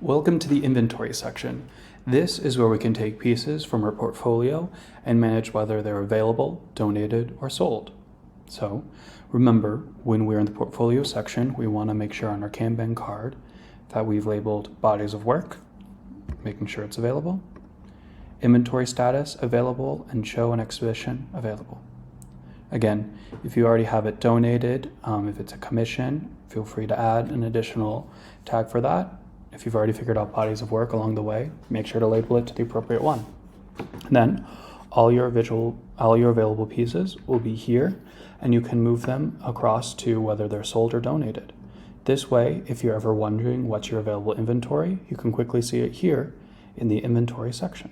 Welcome to the inventory section. This is where we can take pieces from our portfolio and manage whether they're available, donated, or sold. So remember, when we're in the portfolio section, we want to make sure on our Kanban card that we've labeled bodies of work, making sure it's available, inventory status available, and show and exhibition available. Again, if you already have it donated, if it's a commission, feel free to add an additional tag for that. If you've already figured out bodies of work along the way, make sure to label it to the appropriate one. And then all your available pieces will be here, and you can move them across to whether they're sold or donated. This way, if you're ever wondering what's your available inventory, you can quickly see it here in the inventory section.